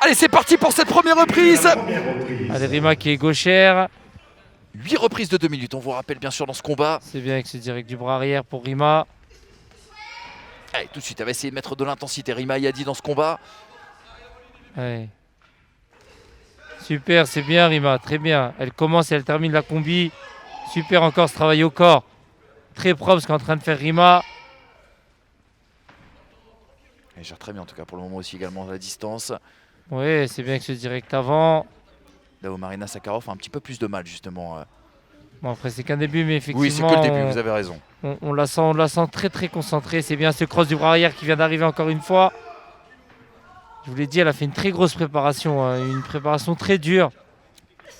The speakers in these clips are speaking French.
Allez, c'est parti pour cette première reprise. Allez, Rima qui est gauchère. 8 reprises de 2 minutes, on vous rappelle bien sûr dans ce combat. C'est bien avec ce direct du bras arrière pour Rima. Allez, tout de suite, elle va essayer de mettre de l'intensité. Rima Ayadi dans ce combat. Ouais. Super, c'est bien Rima, très bien. Elle commence et elle termine la combi. Super encore ce travail au corps. Très propre ce qu'est en train de faire Rima. Elle gère très bien en tout cas pour le moment aussi également à la distance. Oui, c'est bien avec ce direct avant. Là où Marina Sakharov a un petit peu plus de mal justement. Bon, après c'est qu'un début, mais effectivement. Oui, c'est que le début, vous avez raison. On la sent très très concentrée. C'est bien ce cross du bras arrière qui vient d'arriver encore une fois. Je vous l'ai dit, elle a fait une très grosse préparation, hein, une préparation très dure.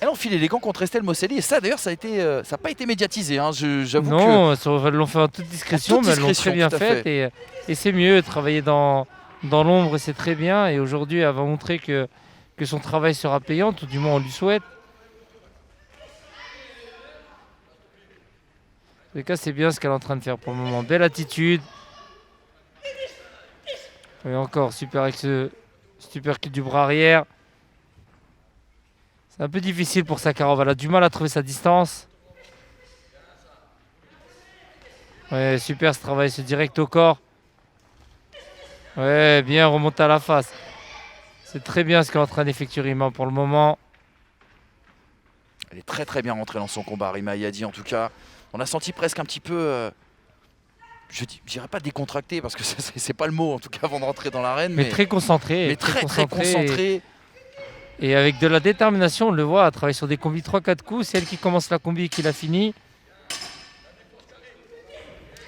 Elle enfile les gants contre Estelle Mosselli et ça d'ailleurs ça n'a pas été médiatisé. Hein. J'avoue que... Non, elles l'ont fait en toute discrétion, mais elles l'ont très bien faite. Et c'est mieux, travailler dans l'ombre, c'est très bien. Et aujourd'hui, elle va montrer que son travail sera payant, tout du moins on lui souhaite. En tout cas, c'est bien ce qu'elle est en train de faire pour le moment. Belle attitude. Et encore, super avec ce super kick du bras arrière. C'est un peu difficile pour Sakharov. Elle a du mal à trouver sa distance. Ouais, super ce travail, ce direct au corps. Ouais, bien remonter à la face. C'est très bien ce qu'est en train d'effectuer Rima pour le moment. Elle est très très bien rentrée dans son combat, Rima Ayadi en tout cas. On a senti presque un petit peu, je dirais pas décontracté parce que c'est pas le mot en tout cas avant de rentrer dans l'arène. Mais très concentré. Mais très concentré. Et avec de la détermination, on le voit, elle travaille sur des combis 3-4 coups. C'est elle qui commence la combi et qui la finit.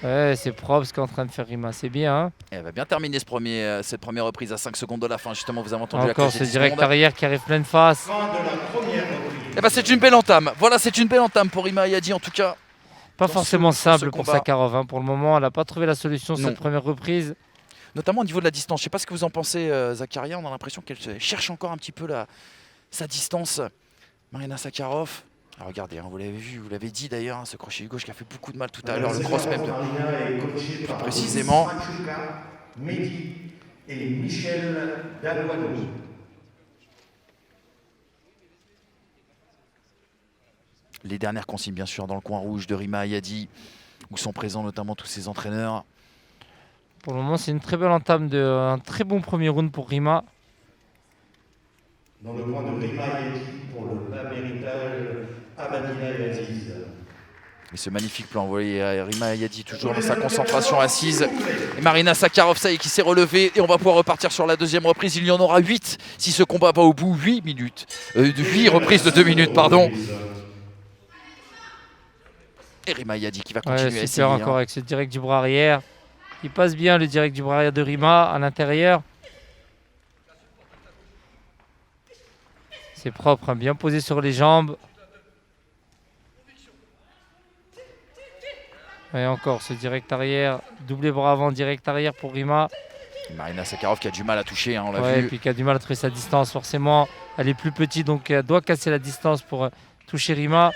Ouais, c'est propre ce qu'est en train de faire Rima, c'est bien. Hein. Elle va bien terminer cette première reprise à 5 secondes de la fin. Justement, vous avez entendu encore ce direct arrière qui arrive pleine face. Et ben, c'est une belle entame. Voilà, c'est une belle entame pour Rima Ayadi en tout cas. Pas forcément simple pour Sakharov. Hein. Pour le moment, elle n'a pas trouvé la solution sur cette première reprise. Notamment au niveau de la distance. Je ne sais pas ce que vous en pensez, Zakaria. On a l'impression qu'elle cherche encore un petit peu sa distance. Marina Sakharov. Alors regardez, hein, vous l'avez vu, vous l'avez dit d'ailleurs, hein, ce crochet du gauche qui a fait beaucoup de mal tout à l'heure, le cross même plus précisément. Mehdi et Michel Dalouanoui. Les dernières consignes bien sûr dans le coin rouge de Rima Ayadi, où sont présents notamment tous ses entraîneurs. Pour le moment, c'est une très belle entame, un très bon premier round pour Rima. Dans le coin de Rima Ayadi pour le bas méritage Abadina et Aziz. Et ce magnifique plan, vous voyez Rima Ayadi toujours dans sa concentration assise. Et Marina Sakharov, ça y est, qui s'est relevée. Et on va pouvoir repartir sur la deuxième reprise. Il y en aura 8 si ce combat va au bout. 8 minutes. 8 reprises de 2 minutes, pardon. Et Rima Ayadi qui va continuer à essayer. Encore avec ce direct du bras arrière. Il passe bien le direct du bras arrière de Rima à l'intérieur. C'est propre, hein, bien posé sur les jambes. Et encore ce direct arrière, doublé bras avant, direct arrière pour Rima. Marina Sakharov qui a du mal à toucher, hein, on l'a vu. Et puis qui a du mal à trouver sa distance forcément. Elle est plus petite donc elle doit casser la distance pour toucher Rima.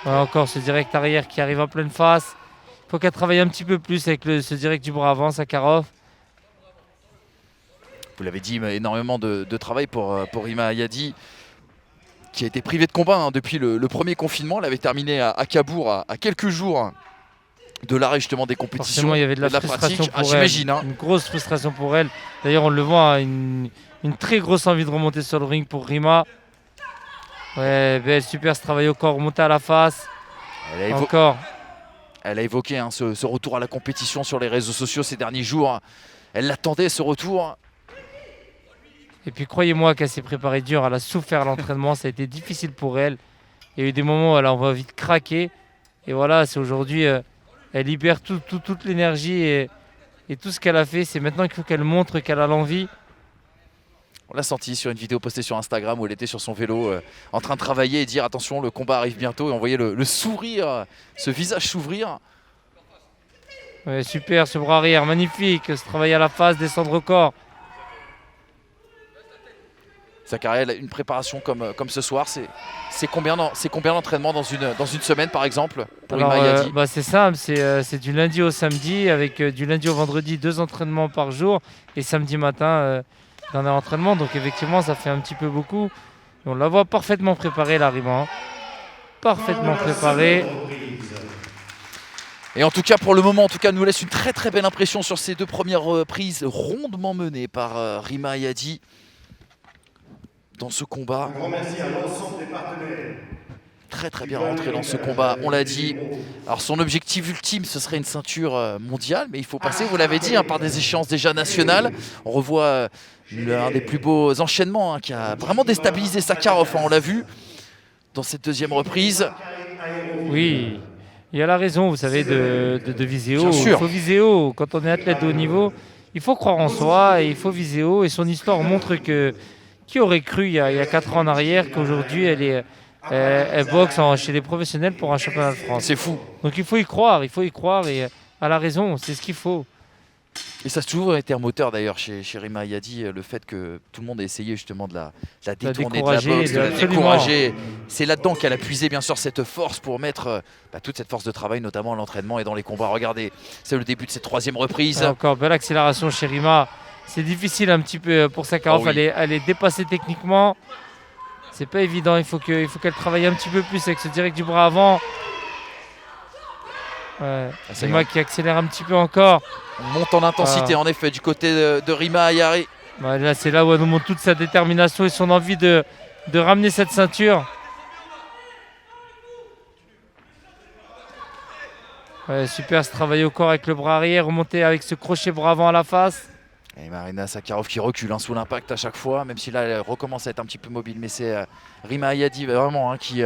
Encore ce direct arrière qui arrive en pleine face. Il faut qu'elle travaille un petit peu plus avec ce direct du bras avant, Sakharov. Vous l'avez dit, énormément de travail pour Rima Ayadi, qui a été privée de combat hein, depuis le premier confinement. Elle avait terminé à Cabourg à quelques jours de l'arrêt justement des compétitions. Forcément, il y avait de la frustration pour elle. J'imagine. Hein. Une grosse frustration pour elle. D'ailleurs, on le voit, une très grosse envie de remonter sur le ring pour Rima. Ouais, belle, super ce travail au corps, remonter à la face. Encore. Elle a évoqué hein, ce retour à la compétition sur les réseaux sociaux ces derniers jours. Elle l'attendait ce retour. Et puis croyez-moi qu'elle s'est préparée dur, elle a souffert à l'entraînement, ça a été difficile pour elle. Il y a eu des moments où elle a envie de craquer. Et voilà, c'est aujourd'hui, elle libère toute l'énergie et tout ce qu'elle a fait. C'est maintenant qu'il faut qu'elle montre qu'elle a l'envie. On l'a senti sur une vidéo postée sur Instagram où elle était sur son vélo en train de travailler et dire attention, le combat arrive bientôt. Et on voyait le sourire, ce visage s'ouvrir. Ouais, super, ce bras arrière, magnifique. Ce travail à la face, descendre au corps. Zakaria, une préparation comme ce soir, c'est combien d'entraînements dans une semaine par exemple pour Rima Ayadi? C'est simple, c'est du lundi au samedi avec du lundi au vendredi 2 entraînements par jour et samedi matin dernier entraînement. Donc effectivement, ça fait un petit peu beaucoup. Et on la voit parfaitement préparée, la Rima. Parfaitement préparée. Et en tout cas, pour le moment, nous laisse une très très belle impression sur ces deux premières reprises rondement menées par Rima Ayadi dans ce combat. Un grand merci à l'ensemble des partenaires. Très très bien rentré dans ce combat, on l'a dit. Alors son objectif ultime, ce serait une ceinture mondiale, mais il faut passer, vous l'avez dit, par des échéances déjà nationales. On revoit l'un des plus beaux enchaînements qui a vraiment déstabilisé Sakharov, on l'a vu dans cette deuxième reprise. Oui, il y a la raison, vous savez, de viser haut. Bien sûr. Il faut viser haut. Quand on est athlète de haut niveau, il faut croire en soi et il faut viser haut. Et son histoire montre que qui aurait cru il y a 4 ans en arrière qu'aujourd'hui elle boxe chez les professionnels pour un championnat de France. C'est fou. Donc il faut y croire et elle a raison, c'est ce qu'il faut. Et ça a toujours été un moteur d'ailleurs chez Rima Ayadi, le fait que tout le monde a essayé justement de la détourner de la boxe, de la décourager. C'est là-dedans qu'elle a puisé bien sûr cette force pour mettre toute cette force de travail, notamment à l'entraînement et dans les combats. Regardez, c'est le début de cette troisième reprise. Et encore belle accélération chez Rima. C'est difficile un petit peu pour Sakharov, Oh oui. elle est dépassée techniquement. C'est pas évident, il faut qu'elle travaille un petit peu plus avec ce direct du bras avant. Ouais. Rima qui accélère un petit peu encore. On monte en intensité en effet du côté de Rima Ayadi. Là, c'est là où elle nous montre toute sa détermination et son envie de ramener cette ceinture. Ouais, super ce travail au corps avec le bras arrière, remonter avec ce crochet bras avant à la face. Et Marina Sakharov qui recule sous l'impact à chaque fois, même si là elle recommence à être un petit peu mobile. Mais c'est Rima Ayadi vraiment qui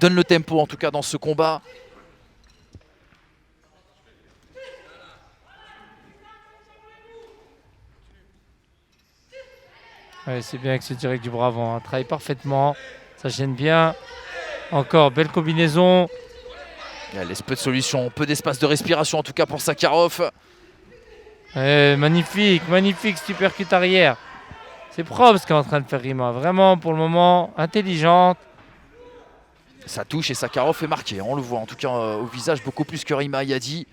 donne le tempo en tout cas dans ce combat. Ouais, c'est bien avec ce direct du bras avant, travaille parfaitement, ça gêne bien. Encore, belle combinaison. Elle laisse peu de solutions, peu d'espace de respiration en tout cas pour Sakharov. Magnifique, ce uppercut arrière. C'est propre ce qu'est en train de faire Rima, vraiment pour le moment, intelligente. Ça touche et Sakharov est marqué, on le voit en tout cas au visage beaucoup plus que Rima Ayadi.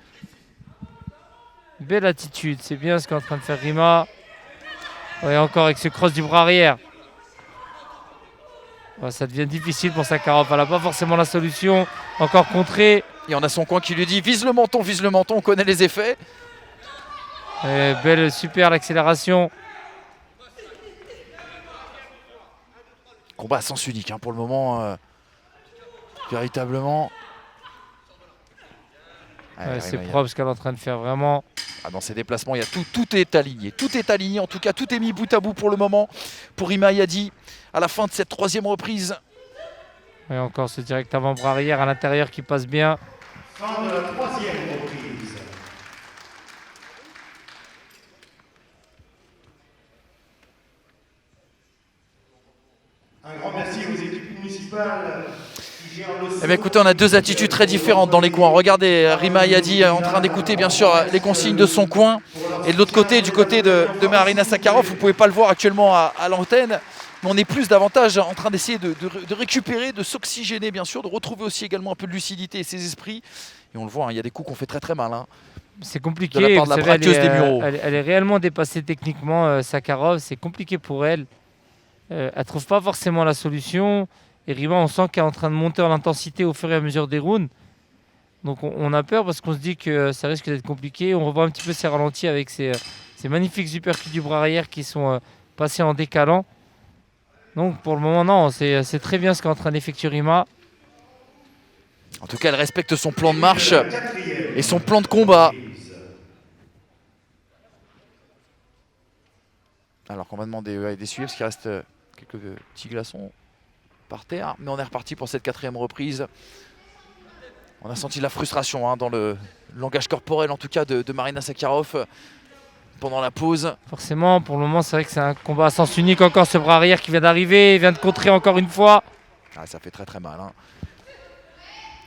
Belle attitude, c'est bien ce qu'est en train de faire Rima. Ouais, encore avec ce cross du bras arrière. Ouais, ça devient difficile pour Sakharov, elle n'a pas forcément la solution. Encore contré. Et on a son coin qui lui dit vise le menton, on connaît les effets. Belle, super l'accélération. Combat à sens unique pour le moment, véritablement. Ouais, c'est propre ce qu'elle est en train de faire vraiment. Dans ses déplacements, il y a tout est aligné. Tout est aligné, en tout cas, tout est mis bout à bout pour le moment pour Rima Ayadi à la fin de cette troisième reprise. Et encore ce direct avant-bras arrière à l'intérieur qui passe bien. Fin de la troisième reprise. Un grand merci aux équipes municipales. Eh bien, écoutez, on a deux attitudes très différentes dans les coins. Regardez, Rima Ayadi en train d'écouter bien sûr les consignes de son coin. Et de l'autre côté, du côté de Marina Sakharov, vous ne pouvez pas le voir actuellement à l'antenne, mais on est plus davantage en train d'essayer de récupérer, de s'oxygéner bien sûr, de retrouver aussi également un peu de lucidité et ses esprits. Et on le voit, il y a des coups qu'on fait très très mal. C'est compliqué, de la part de la braqueuse des Mureaux. Elle est réellement dépassée techniquement, Sakharov, c'est compliqué pour elle. Elle ne trouve pas forcément la solution. Et Rima, on sent qu'elle est en train de monter en intensité au fur et à mesure des rounds. Donc on a peur parce qu'on se dit que ça risque d'être compliqué. On revoit un petit peu ses ralentis avec ces magnifiques uppercuts du bras arrière qui sont passés en décalant. Donc pour le moment, non, c'est très bien ce qu'est en train d'effectuer Rima. En tout cas, elle respecte son plan de marche et son plan de combat. Alors qu'on va demander d'essuyer parce qu'il reste quelques petits glaçons par terre. Mais on est reparti pour cette quatrième reprise. On a senti la frustration dans le langage corporel en tout cas de Marina Sakharov pendant la pause. Forcément, pour le moment, c'est vrai que c'est un combat à sens unique. Encore ce bras arrière qui vient d'arriver, il vient de contrer encore une fois. Ça fait très très mal.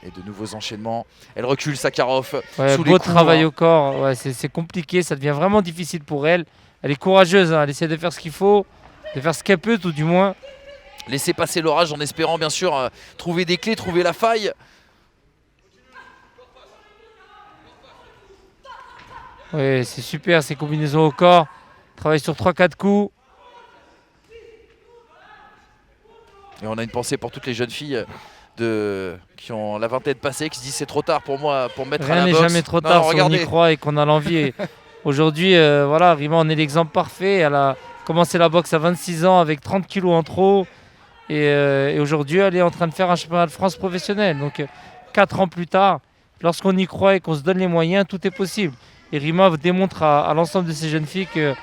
Et de nouveaux enchaînements. Elle recule Sakharov. Ouais, sous beau les travail au corps. Ouais, c'est compliqué, ça devient vraiment difficile pour elle. Elle est courageuse, elle essaie de faire ce qu'il faut, de faire ce qu'elle peut tout du moins. Laisser passer l'orage en espérant bien sûr trouver des clés, trouver la faille. Oui, c'est super ces combinaisons au corps. Travaille sur 3-4 coups. Et on a une pensée pour toutes les jeunes filles qui ont la vingtaine passée, qui se disent c'est trop tard pour moi pour me mettre à Rien la n'est boxe. jamais trop Non, tard non, si on y regardez. croit et qu'on a l'envie. Et aujourd'hui, voilà, Rima en est l'exemple parfait. Elle a commencé la boxe à 26 ans avec 30 kilos en trop. Et aujourd'hui, elle est en train de faire un championnat de France professionnel. Donc 4 ans plus tard, lorsqu'on y croit et qu'on se donne les moyens, tout est possible. Et Rima démontre à l'ensemble de ces jeunes filles que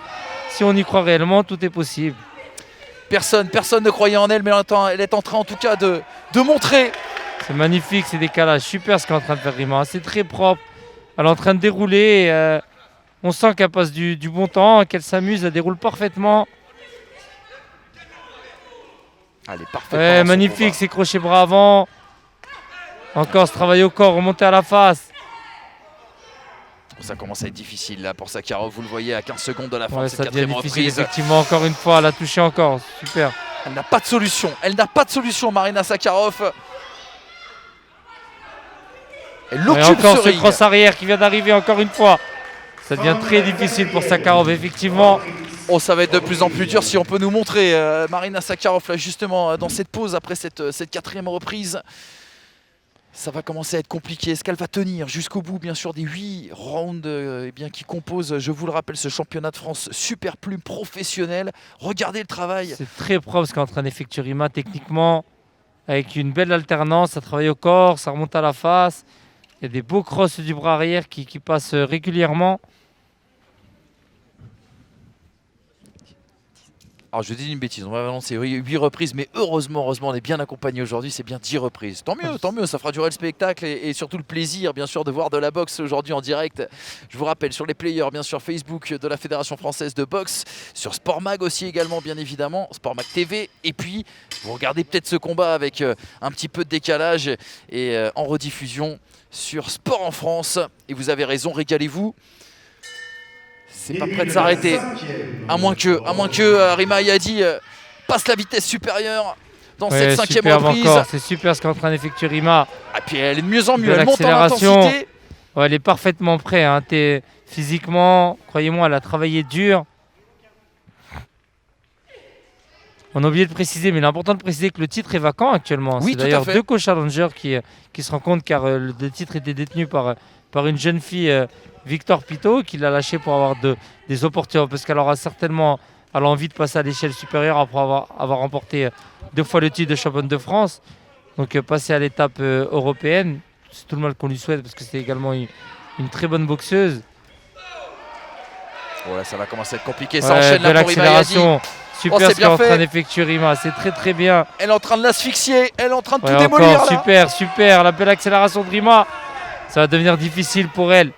si on y croit réellement, tout est possible. Personne ne croyait en elle, mais elle est en train en tout cas de montrer. C'est magnifique ces décalages. Super ce qu'elle est en train de faire Rima. C'est très propre. Elle est en train de dérouler. On sent qu'elle passe du bon temps, qu'elle s'amuse, elle déroule parfaitement. Elle est parfaite. Ouais, magnifique ces crochets bras avant. Encore ce travail au corps, remonter à la face. Ça commence à être difficile là pour Sakharov, vous le voyez à 15 secondes de la fin Ouais, de cette ça devient quatrième difficile reprise. effectivement. Encore une fois, elle a touché encore. Super. Elle n'a pas de solution. Elle n'a pas de solution, Marina Sakharov. Elle Et occupe encore ce ce ring. cross arrière qui vient d'arriver encore une fois. Ça devient très difficile pour Sakharov effectivement. Oh, ça va être de plus en plus dur si on peut nous montrer Marina Sakharov là justement dans cette pause après cette quatrième reprise. Ça va commencer à être compliqué. Est-ce qu'elle va tenir jusqu'au bout, bien sûr, des 8 rounds qui composent, je vous le rappelle, ce championnat de France super plume professionnel. Regardez le travail. C'est très propre ce qu'est en train d'effectuer Rima techniquement. Avec une belle alternance, ça travaille au corps, ça remonte à la face. Il y a des beaux crosses du bras arrière qui passent régulièrement. Alors je dis une bêtise, on va annoncer 8 reprises, mais heureusement, on est bien accompagné aujourd'hui, c'est bien 10 reprises. Tant mieux, ça fera durer le spectacle et surtout le plaisir, bien sûr, de voir de la boxe aujourd'hui en direct. Je vous rappelle, sur les players, bien sûr, Facebook de la Fédération Française de Boxe, sur Sport Mag aussi également, bien évidemment, Sport Mag TV, et puis vous regardez peut-être ce combat avec un petit peu de décalage et en rediffusion sur Sport en France. Et vous avez raison, régalez-vous. C'est pas prêt de s'arrêter, à moins que Rima Ayadi passe la vitesse supérieure dans cette cinquième reprise. C'est super ce qu'est en train d'effectuer Rima. Et puis elle est de mieux en mieux, De elle monte en l'accélération. intensité. Ouais, elle est parfaitement prête. Hein. Physiquement, croyez-moi, elle a travaillé dur. On a oublié de préciser, mais il est important de préciser que le titre est vacant actuellement. Oui, c'est tout à d'ailleurs fait. 2 co-challengers qui se rendent compte car le titre était détenu par une jeune fille, Victor Pito, qui l'a lâché pour avoir des opportunités. Parce qu'elle aura certainement envie de passer à l'échelle supérieure après avoir remporté 2 fois le titre de championne de France. Donc passer à l'étape européenne, c'est tout le mal qu'on lui souhaite parce que c'est également une très bonne boxeuse. Voilà, ça va commencer à être compliqué, Ouais, ça enchaîne de là pour Rima Ayadi. l'accélération. Super c'est ce qu'elle est bien en fait. train d'effectuer Rima, c'est très très bien. Elle est en train de l'asphyxier, elle est en train de Ouais, tout démolir encore, là. super, la belle accélération de Rima. Ça va devenir difficile pour elle.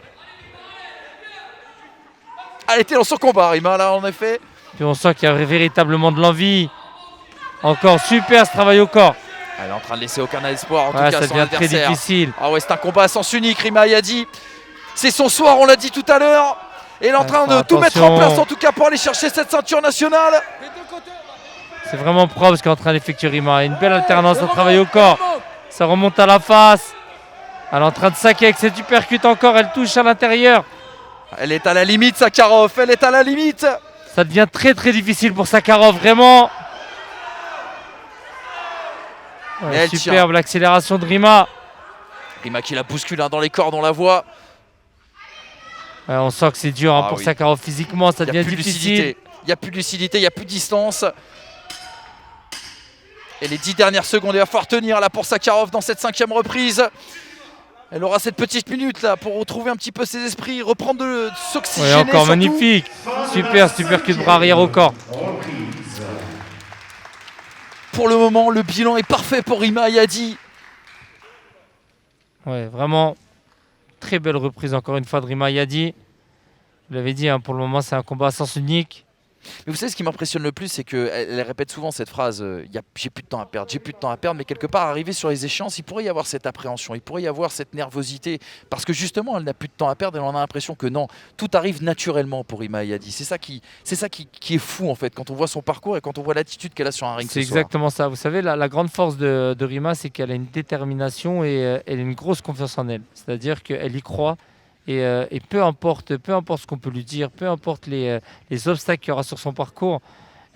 Elle était dans son combat, Rima, là, en effet. Puis on sent qu'il y a véritablement de l'envie. Encore super ce travail au corps. Elle est en train de laisser aucun espoir, en Ouais, tout cas, ça son devient très adversaire. difficile. Ah ouais, c'est un combat à sens unique, Rima Ayadi. C'est son soir, on l'a dit tout à l'heure. Elle est en train de tout mettre en attention. place, en tout cas, pour aller chercher cette ceinture nationale. C'est vraiment propre ce qu'est en train d'effectuer Rima. Une belle alternance, un travail au corps. Ça remonte à la face. Elle est en train de saquer avec cette uppercut encore. Elle touche à l'intérieur. Elle est à la limite, Sakharov, elle est à la limite. Ça devient très très difficile pour Sakharov, vraiment. Ouais, elle superbe l'accélération de Rima. Rima qui la bouscule dans les cordes, on la voit. Ouais, on sent que c'est dur Ah pour oui. Sakharov physiquement, ça Il n'y devient a plus de difficile. lucidité. Il n'y a plus de lucidité, il n'y a plus de distance. Et les 10 dernières secondes, il va falloir tenir là pour Sakharov dans cette cinquième reprise. Elle aura cette petite minute là pour retrouver un petit peu ses esprits, reprendre de Ouais, s'oxygéner. encore surtout. magnifique. Super cul de bras arrière au corps. Pour le moment, le bilan est parfait pour Rima Ayadi. Ouais, vraiment très belle reprise encore une fois de Rima Ayadi. Vous l'avez dit, hein, pour le moment c'est un combat à sens unique. Mais vous savez, ce qui m'impressionne le plus, c'est qu'elle répète souvent cette phrase j'ai plus de temps à perdre, j'ai plus de temps à perdre. Mais quelque part, arrivé sur les échéances, il pourrait y avoir cette appréhension, il pourrait y avoir cette nervosité. Parce que justement, elle n'a plus de temps à perdre et on a l'impression que non, tout arrive naturellement pour Rima Ayadi. C'est ça qui est fou en fait, quand on voit son parcours et quand on voit l'attitude qu'elle a sur un ring. C'est ce soir. exactement ça. Vous savez, la grande force de Rima, c'est qu'elle a une détermination et elle a une grosse confiance en elle. C'est-à-dire qu'elle y croit. Et peu importe ce qu'on peut lui dire, peu importe les obstacles qu'il y aura sur son parcours,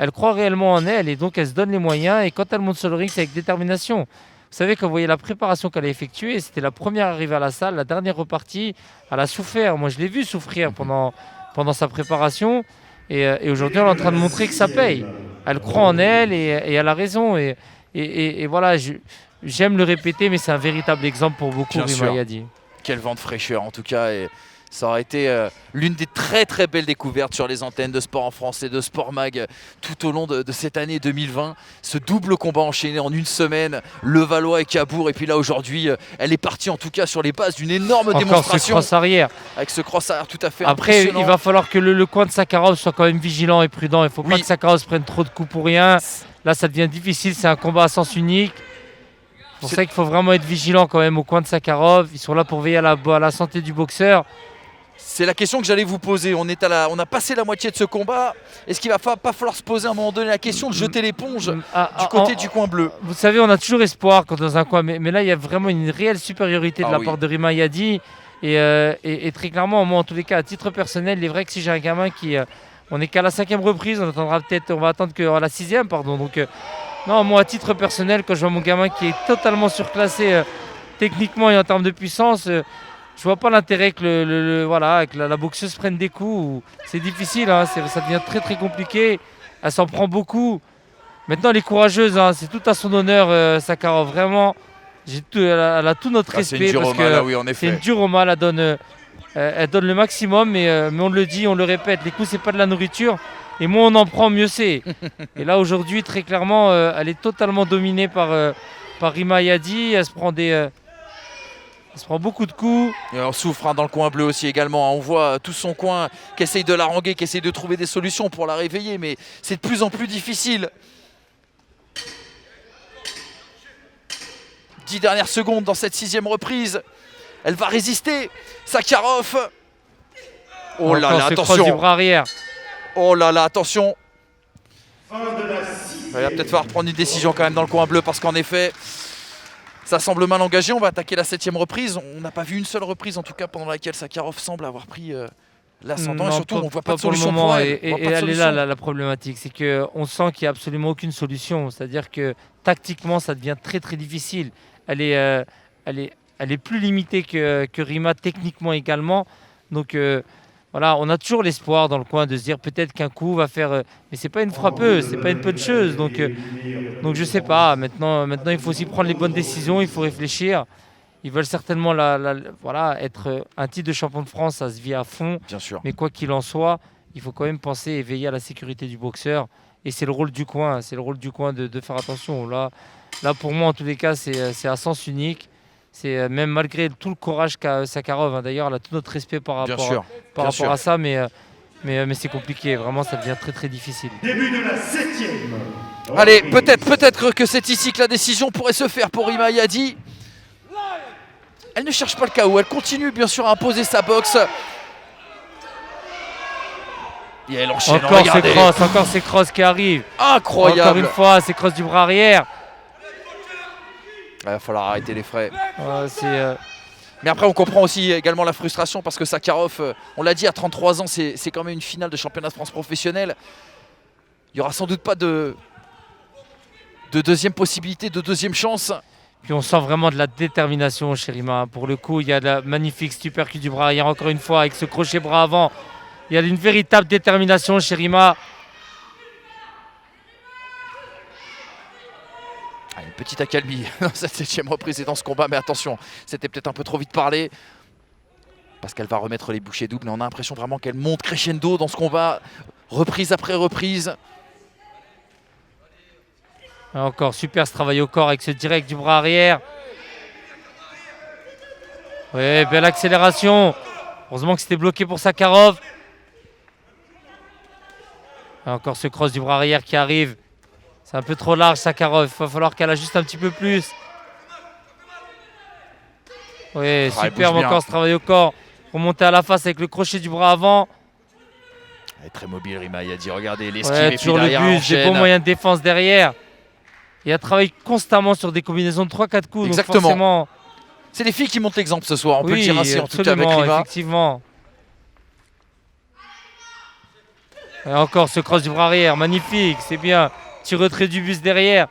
elle croit réellement en elle et donc elle se donne les moyens. Et quand elle monte sur le ring, c'est avec détermination. Vous savez, quand vous voyez la préparation qu'elle a effectuée, c'était la première arrivée à la salle, la dernière repartie, elle a souffert. Moi, je l'ai vu souffrir pendant sa préparation. Et aujourd'hui, elle est en train de montrer que ça paye. Elle croit en elle et elle a raison. Et voilà, j'aime le répéter, mais c'est un véritable exemple pour beaucoup, Bien Rima sûr. Yadi. Quel vent de fraîcheur en tout cas. Et ça aurait été l'une des très très belles découvertes sur les antennes de Sport en France et de Sport Mag tout au long de cette année 2020. Ce double combat enchaîné en une semaine, Levallois et Cabourg. Et puis là aujourd'hui, elle est partie en tout cas sur les bases d'une énorme Encore démonstration. ce cross arrière. Avec ce cross arrière tout à fait Après, impressionnant. il va falloir que le coin de Sakharov soit quand même vigilant et prudent. Il ne faut pas Oui. que Sakharov se prenne trop de coups pour rien. Là, ça devient difficile. C'est un combat à sens unique. C'est pour ça qu'il faut vraiment être vigilant quand même au coin de Sakharov. Ils sont là pour veiller à la santé du boxeur. C'est la question que j'allais vous poser. On a passé la moitié de ce combat. Est-ce qu'il va pas falloir se poser à un moment donné la question de jeter l'éponge du côté du coin bleu? Vous savez, on a toujours espoir quand dans un coin. Mais là, il y a vraiment une réelle supériorité de la part de Rima Yadi. Et très clairement, moi, en tous les cas, à titre personnel, il est vrai que si j'ai un gamin qui... on n'est qu'à la 5e reprise. On va attendre qu'à la 6e, pardon. Donc, non, moi, à titre personnel, quand je vois mon gamin qui est totalement surclassé techniquement et en termes de puissance... je vois pas l'intérêt que, que la boxeuse prenne des coups. C'est difficile, hein, ça devient très très compliqué. Elle s'en prend beaucoup. Maintenant, elle est courageuse, hein, c'est tout à son honneur, Sakharov. Vraiment, elle a tout notre respect. Parce que oui, en effet. c'est une dure au mal, elle donne le maximum, mais on le dit, on le répète, les coups, c'est pas de la nourriture. Et moins on en prend, mieux c'est. Et là, aujourd'hui, très clairement, elle est totalement dominée par Rima Yadi. Elle se prend beaucoup de coups. Et on souffre dans le coin bleu aussi également. On voit tout son coin qui essaye de l'haranguer, qui essaye de trouver des solutions pour la réveiller, mais c'est de plus en plus difficile. 10 dernières secondes dans cette 6e reprise. Elle va résister. Sakharov. Oh là là, attention. Du bras arrière. Oh là là, attention. Il va peut-être falloir prendre une décision quand même dans le coin bleu parce qu'en effet... ça semble mal engagé, on va attaquer la 7e reprise. On n'a pas vu une seule reprise en tout cas pendant laquelle Sakharov semble avoir pris l'ascendant. Et surtout on ne voit pas de solution pour elle. Et elle est là la problématique, c'est qu'on sent qu'il n'y a absolument aucune solution. C'est-à-dire que tactiquement ça devient très très difficile. Elle est plus limitée que Rima techniquement également. Donc voilà, on a toujours l'espoir dans le coin de se dire peut-être qu'un coup va faire... mais c'est pas une frappeuse, c'est pas une puncheuse. Donc je sais pas, maintenant il faut aussi prendre les bonnes décisions, il faut réfléchir. Ils veulent certainement être un titre de champion de France, ça se vit à fond. Bien sûr. Mais quoi qu'il en soit, il faut quand même penser et veiller à la sécurité du boxeur. Et c'est le rôle du coin, de faire attention. Là pour moi en tous les cas, c'est à sens unique. C'est même malgré tout le courage qu'a Sakharov, hein, d'ailleurs, elle a tout notre respect par rapport à ça, mais c'est compliqué, vraiment ça devient très très difficile. Début de la 7e. Allez, peut-être que c'est ici que la décision pourrait se faire pour Rima Yadi. Elle ne cherche pas le KO, elle continue bien sûr à imposer sa boxe. Et elle enchaîne, encore ces crosses qui arrivent. Incroyable. Encore une fois, ces crosses du bras arrière. Il va falloir arrêter les frais. Mais après, on comprend aussi également la frustration parce que Sakharov, on l'a dit, à 33 ans, c'est quand même une finale de championnat de France professionnel. Il n'y aura sans doute pas de deuxième possibilité, de deuxième chance. Puis on sent vraiment de la détermination chez Rima. Pour le coup, il y a de la magnifique supercut du bras arrière, encore une fois, avec ce crochet bras avant. Il y a une véritable détermination chez Rima. Une petite accalmie dans cette 7e reprise et dans ce combat, mais attention, c'était peut-être un peu trop vite parlé parce qu'elle va remettre les bouchées doubles et on a l'impression vraiment qu'elle monte crescendo dans ce combat, reprise après reprise. Encore super ce travail au corps avec ce direct du bras arrière. Oui, belle accélération. Heureusement que c'était bloqué pour Sakharov. Encore ce cross du bras arrière qui arrive. C'est un peu trop large, Sakharov. Il va falloir qu'elle ajuste un petit peu plus. Oui, superbe encore ce travail au corps. Remonter à la face avec le crochet du bras avant. Elle est très mobile, Rima Yadi. Regardez l'esquive et toujours puis derrière, le bus, des bons moyens de défense derrière. Et elle travaille constamment sur des combinaisons de 3-4 coups. Exactement. Donc forcément... c'est les filles qui montent l'exemple ce soir, on peut le dire ainsi en tout cas avec Rima. Effectivement. Et encore ce cross du bras arrière, magnifique, c'est bien. Petit retrait du bus derrière.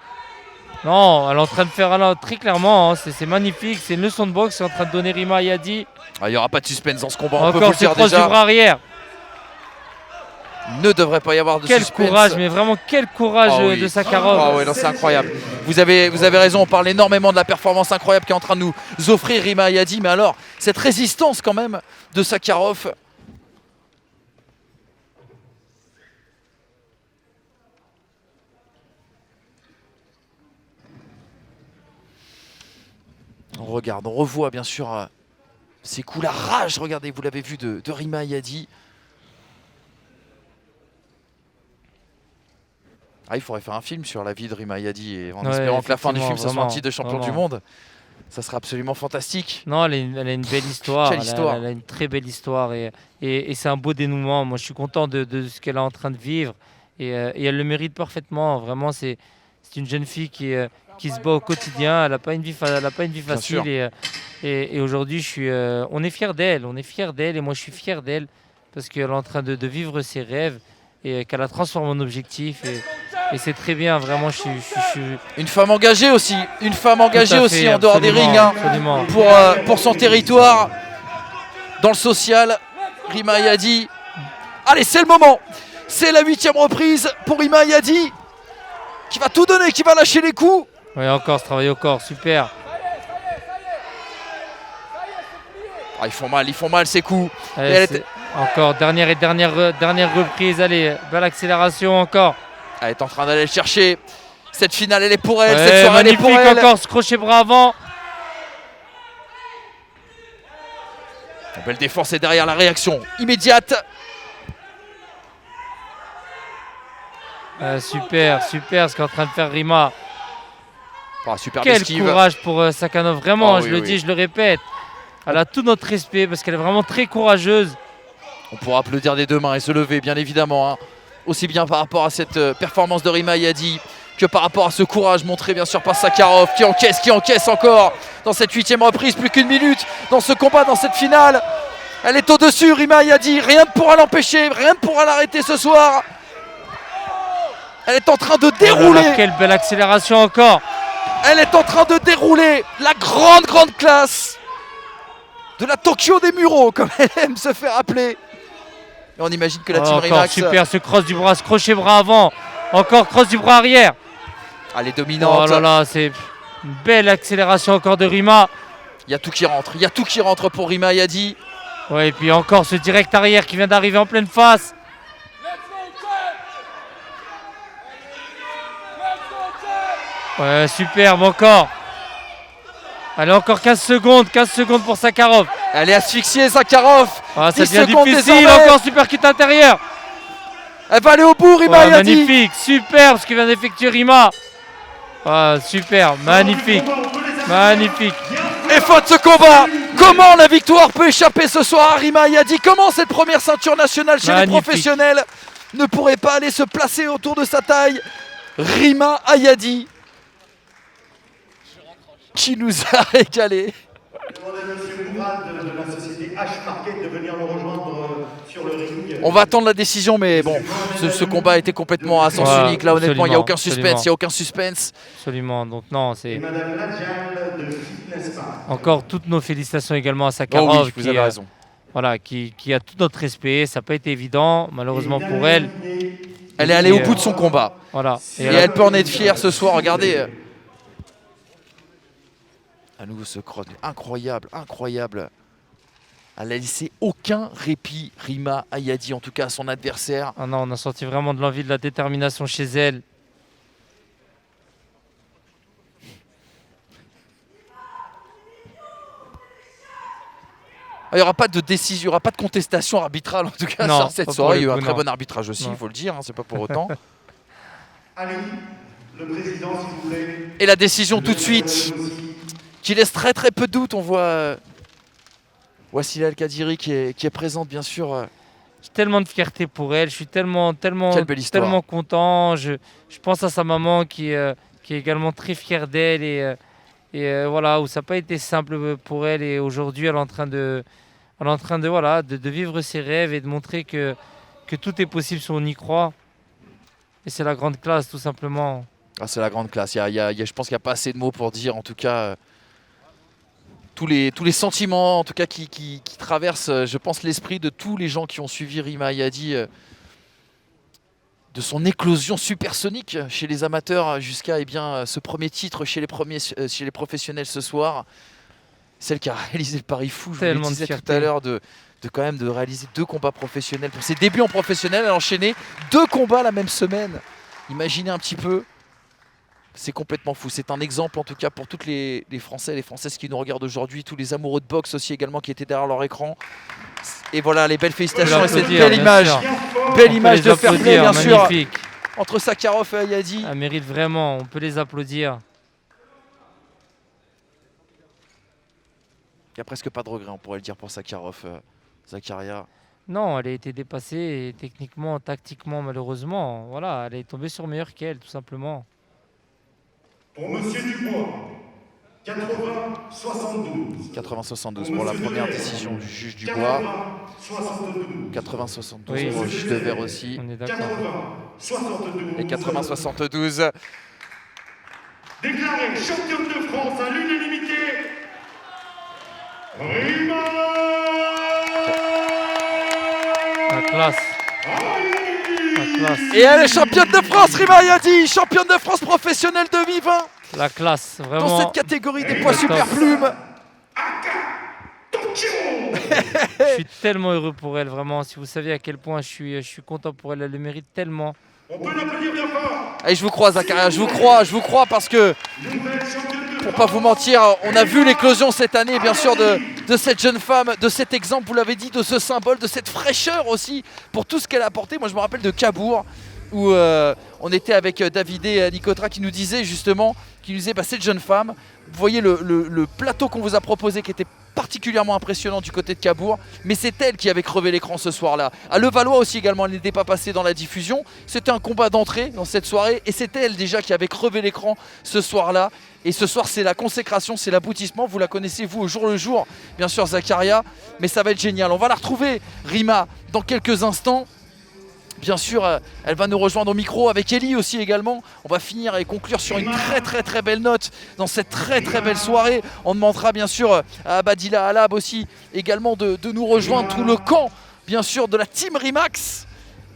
Non, elle est en train de faire très clairement, hein, c'est magnifique, c'est une leçon de boxe, c'est en train de donner Rima Ayadi. Ah, il n'y aura pas de suspense dans ce combat, on peut vous Encore le ce dire cross du déjà. bras arrière. Ne devrait pas y avoir de Quel suspense. courage, mais vraiment quel courage Ah oui. de Sakharov. Ah ouais, non, c'est incroyable. Vous avez raison, on parle énormément de la performance incroyable qu'est en train de nous offrir Rima Ayadi, mais alors, cette résistance quand même de Sakharov. On regarde, on revoit bien sûr ces coups, la rage, regardez, vous l'avez vu, de Rima Ayadi. Ah, il faudrait faire un film sur la vie de Rima Ayadi et en Ouais, espérant que la fin du film, effectivement, ça soit un vraiment, titre de champion du vraiment. monde. Ça serait absolument fantastique. Non, elle a une belle histoire. Quelle histoire. Elle a une très belle histoire et c'est un beau dénouement. Moi, je suis content de ce qu'elle est en train de vivre et elle le mérite parfaitement. Vraiment, c'est une jeune fille qui se bat au quotidien. Elle n'a pas une vie, sûr. facile et aujourd'hui, on est fiers d'elle. On est fiers d'elle et moi, je suis fier d'elle parce qu'elle est en train de vivre ses rêves et qu'elle a transformé en objectif. Et c'est très bien, vraiment, je suis Une femme engagée aussi, une femme engagée tout à aussi fait, en dehors des absolument, rings hein, absolument. pour son territoire, dans le social. Rima Ayadi. Allez, c'est le moment. C'est la 8e reprise pour Rima Ayadi qui va tout donner, qui va lâcher les coups. Oui, encore ce travail au corps, super. Ah, ils font mal ces coups. Allez, Et elle c'est- Encore, dernière reprise, allez, belle accélération encore. Elle est en train d'aller le chercher. Cette finale, elle est pour elle. Ouais, Cette soirée, elle est magnifique pour elle. encore, ce crochet bras avant. La belle défense est derrière la réaction immédiate. Super ce qu'est en train de faire Rima. Ah, super Quel esquive. courage pour Sakhanov, vraiment, Ah je oui, le oui. dis, je le répète. Elle a tout notre respect parce qu'elle est vraiment très courageuse. On pourra applaudir des deux mains et se lever, bien évidemment. Hein. Aussi bien par rapport à cette performance de Rima Ayadi que par rapport à ce courage montré bien sûr par Sakharov qui encaisse encore dans cette 8e reprise. Plus qu'une minute dans ce combat, dans cette finale. Elle est au-dessus, Rima Ayadi. Rien ne pourra l'empêcher, rien ne pourra l'arrêter ce soir. Elle est en train de dérouler. Oh là là, quelle belle accélération encore. Elle est en train de dérouler la grande classe de la Tokyo des Mureaux, comme elle aime se faire appeler. Et on imagine que la team Encore Rimax, super ce cross du bras, ce crochet bras avant. Encore cross du bras arrière. elle est dominante. Oh là là, c'est une belle accélération encore de Rima. Il y a tout qui rentre pour Rima Ayadi. Ouais, et puis encore ce direct arrière qui vient d'arriver en pleine face. Ouais, superbe encore. Allez, encore 15 secondes pour Sakharov. Elle est asphyxiée, Sakharov. Ah, ça 10 devient secondes difficile, désormais. encore super cut intérieur. Elle va aller au bout, Rima Ouais, Ayadi. magnifique, superbe ce que vient d'effectuer Rima. Ah, super, magnifique. Et fin de ce combat. Comment la victoire peut échapper ce soir à Rima Ayadi? Comment cette première ceinture nationale chez les Magnifique. professionnels ne pourrait pas aller se placer autour de sa taille? Rima Ayadi qui nous a régalé. Demandez à M. Mourad de la société H-Market de venir nous rejoindre sur le ring. On va attendre la décision, mais bon, ce combat était complètement à sens Ouais, unique. Là, honnêtement, il n'y a aucun absolument. suspense. Absolument, donc non, Et c'est Madame Nadjal de Fitness Park. encore toutes nos félicitations également à Oh Sakharov oui, vous avez raison. voilà, qui a tout notre respect. Ça n'a pas été évident, malheureusement pour elle. Elle est allée au bout de son combat. Voilà. Et elle peut en être fière ce soir. Regardez. À nouveau ce cross. Incroyable. Elle n'a laissé aucun répit, Rima Ayadi, en tout cas à son adversaire. Ah non, on a senti vraiment de l'envie, de la détermination chez elle. Il n'y aura pas de décision, il n'y aura pas de contestation arbitrale en tout cas Non, sur cette pas soirée. pour Il y a eu le un coup, très non. bon arbitrage aussi, il Non. faut le dire, hein, c'est pas pour autant. Ali, le président, s'il vous plaît. Et la décision tout de suite, qui laisse très peu de doute. On voit Wassila El Kadiri qui est présente bien sûr. J'ai tellement de fierté pour elle, je suis tellement Quelle belle histoire. tellement content. Je pense à sa maman qui est également très fière d'elle et voilà, où ça n'a pas été simple pour elle et aujourd'hui elle est en train de vivre ses rêves et de montrer que que tout est possible si on y croit. Et c'est la grande classe, tout simplement. Ah, c'est la grande classe. Je pense qu'il n'y a pas assez de mots pour dire, en tout cas, tous les sentiments en tout cas, qui traversent, je pense, l'esprit de tous les gens qui ont suivi Rima Ayadi, de son éclosion supersonique chez les amateurs jusqu'à ce premier titre chez les professionnels ce soir. Celle qui a réalisé le pari fou, je vous le disais tout à l'heure, de réaliser 2 combats professionnels. Pour ses débuts en professionnel, elle a enchaîné 2 combats la même semaine. Imaginez un petit peu. C'est complètement fou. C'est un exemple en tout cas pour toutes les Français et les Françaises qui nous regardent aujourd'hui, tous les amoureux de boxe aussi également qui étaient derrière leur écran. Et voilà, les belles félicitations et cette belle image. Belle image de fair play, bien sûr, entre Sakharov et Ayadi. Elle mérite vraiment, on peut les applaudir. Il n'y a presque pas de regret, on pourrait le dire, pour Sakharov, Zakaria. Non, elle a été dépassée et techniquement, tactiquement, malheureusement. Voilà, elle est tombée sur meilleure qu'elle, tout simplement. Pour Monsieur Dubois, 80-72. 80-72 pour la première décision du juge Dubois. 80-72 pour le juge de Verre aussi. On est d'accord. 80-72. Et 80-72. Déclaré championne de France à l'unanimité, Rima La classe. La classe. Et elle est championne de France, Rima Ayadi, championne de France professionnelle 2020. La classe, vraiment. Dans cette catégorie des poids super plumes. Je suis tellement heureux pour elle, vraiment. Si vous saviez à quel point je suis content pour elle, elle le mérite tellement. On peut l'applaudir bien fort. Et je vous crois, Zakaria, je vous crois parce que, pour pas vous mentir, on a vu l'éclosion cette année, bien sûr, de cette jeune femme, de cet exemple, vous l'avez dit, de ce symbole, de cette fraîcheur aussi, pour tout ce qu'elle a apporté. Moi, je me rappelle de Cabourg, où on était avec David et Nicotra qui nous disait justement, cette jeune femme, vous voyez le plateau qu'on vous a proposé qui était particulièrement impressionnant du côté de Cabourg, mais c'est elle qui avait crevé l'écran ce soir-là. À Levallois aussi également, elle n'était pas passée dans la diffusion. C'était un combat d'entrée dans cette soirée et c'était elle déjà qui avait crevé l'écran ce soir-là. Et ce soir, c'est la consécration, c'est l'aboutissement. Vous la connaissez, vous, au jour le jour, bien sûr, Zakaria, mais ça va être génial. On va la retrouver, Rima, dans quelques instants. Bien sûr, elle va nous rejoindre au micro avec Ellie aussi également. On va finir et conclure sur une très belle note dans cette très belle soirée. On demandera bien sûr à Abadila Alab aussi également de nous rejoindre, tout le camp bien sûr de la team Rimax.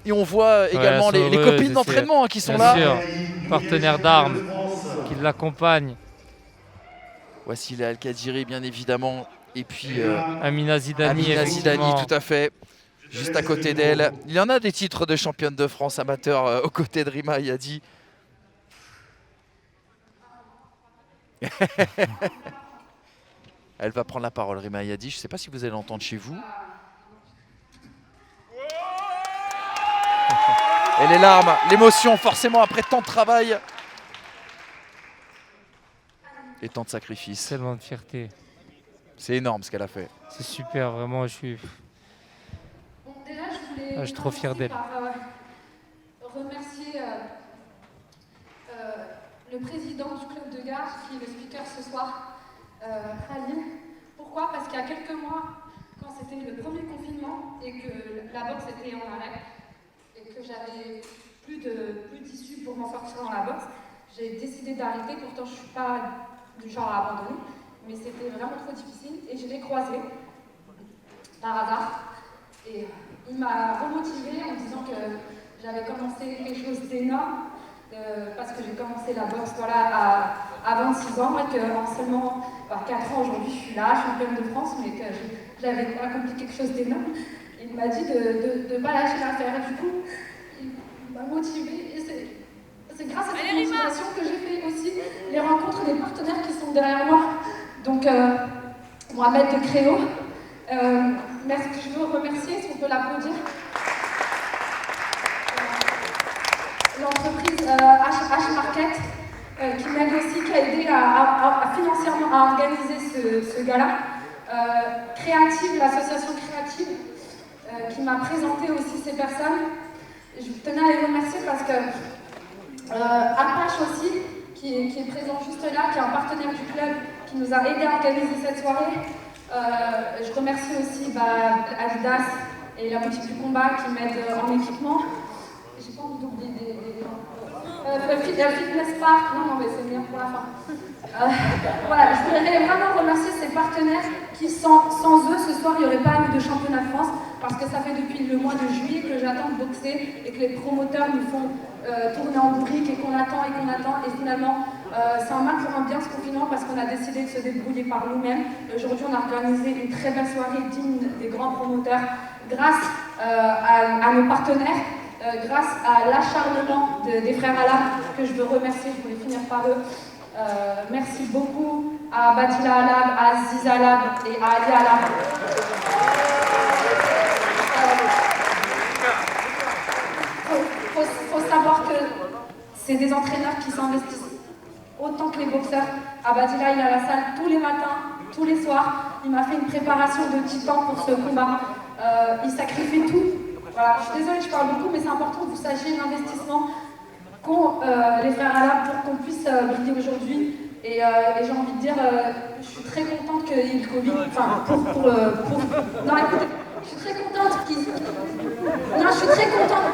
Et on voit également les copines d'entraînement qui sont là. Bien sûr, partenaires d'armes qui l'accompagnent. Voici la Al-Kadiri bien évidemment. Et puis Amina Zidani, tout à fait. Juste à côté d'elle. Il y en a des titres de championne de France amateur aux côtés de Rima Ayadi. Elle va prendre la parole, Rima Ayadi. Je ne sais pas si vous allez l'entendre chez vous. Et les larmes, l'émotion, forcément, après tant de travail. Et tant de sacrifices. Tellement de fierté. C'est énorme ce qu'elle a fait. C'est super, vraiment, je suis trop fier d'elle. Remercier le président du club de Gare, qui est le speaker ce soir, Khalil. Pourquoi? Parce qu'il y a quelques mois, quand c'était le premier confinement et que la boxe était en arrêt et que j'avais plus d'issue pour m'en sortir dans la boxe, j'ai décidé d'arrêter. Pourtant, je ne suis pas du genre à abandonner, mais c'était vraiment trop difficile et je l'ai croisé par hasard. Et il m'a remotivée en disant que j'avais commencé quelque chose d'énorme parce que j'ai commencé la boxe à 26 ans et qu'en seulement 4 ans aujourd'hui je suis là, championne de France, mais que j'avais accompli quelque chose d'énorme. Il m'a dit de ne pas lâcher l'affaire. Et du coup, il m'a motivée et c'est grâce à cette motivation que j'ai fait aussi les rencontres des partenaires qui sont derrière moi. Donc, Mohamed de Créo. Merci, je veux remercier, si on peut l'applaudir. L'entreprise H Market qui m'aide aussi, qui a aidé financièrement à organiser ce gala. Créative, l'association Créative, qui m'a présenté aussi ces personnes. Je tenais à les remercier parce que Apache aussi, qui est présent juste là, qui est un partenaire du club, qui nous a aidé à organiser cette soirée. Je remercie aussi Adidas, et la boutique du combat qui m'aide en équipement. J'ai pas envie d'oublier Fitness Park, non mais c'est bien pour la fin. Voilà, je voudrais vraiment remercier ces partenaires qui, sans eux, ce soir, il n'y aurait pas eu de championnat de France, parce que ça fait depuis le mois de juillet que j'attends de boxer et que les promoteurs nous font tourner en bourrique et qu'on attend, et finalement, c'est un mal pour un bien ce confinement parce qu'on a décidé de se débrouiller par nous-mêmes. Aujourd'hui, on a organisé une très belle soirée digne des grands promoteurs grâce à nos partenaires. Grâce à l'acharnement des frères Alab, que je veux remercier, je voulais finir par eux. Merci beaucoup à Badila Alab, à Aziz Alab et à Ali Alab. Faut savoir que c'est des entraîneurs qui s'investissent autant que les boxeurs. Badila, il est à la salle tous les matins, tous les soirs. Il m'a fait une préparation de titan pour ce combat. Il sacrifie tout. Voilà, je suis désolée, je parle beaucoup, mais c'est important que vous sachiez l'investissement qu'ont les frères Alab pour qu'on puisse briller aujourd'hui. Et j'ai envie de dire, je suis très contente qu'il y ait eu le Covid. Enfin, non, écoutez, je suis très contente qu'ils... Non, je suis très contente.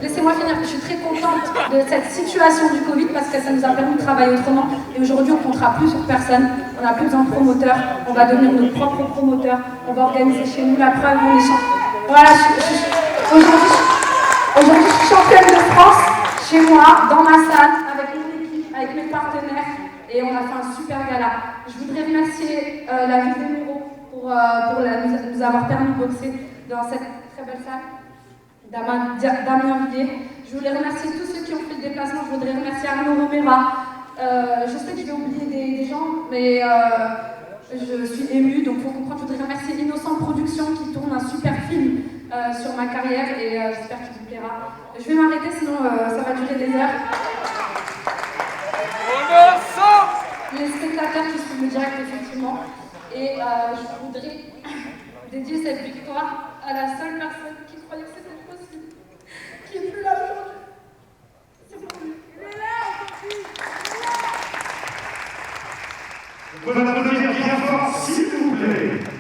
Laissez-moi finir. Je suis très contente de cette situation du Covid parce que ça nous a permis de travailler autrement. Et aujourd'hui, on ne comptera plus sur personne. On n'a plus besoin de promoteurs. On va devenir nos propres promoteurs. On va organiser chez nous la preuve. On est voilà, aujourd'hui, je suis championne de France, chez moi, dans ma salle, avec mon équipe, avec mes partenaires, et on a fait un super gala. Je voudrais remercier la ville de Muro pour nous avoir permis de boxer dans cette très belle salle, Damien Villiers. Je voulais remercier tous ceux qui ont fait le déplacement. Je voudrais remercier Arnaud Romera. Je sais que je vais oublier des gens, mais je suis émue, donc il faut comprendre. Je voudrais remercier Innocent Productions qui tourne un super film sur ma carrière et j'espère qu'il vous plaira. Je vais m'arrêter, sinon ça va durer des heures. Les spectateurs qui suivent le direct, effectivement. Et je voudrais dédier cette victoire à la seule personne qui croyait que c'était possible, qui est plus là aujourd'hui. C'est vous. On peut l'applaudir bien fort, s'il vous plaît.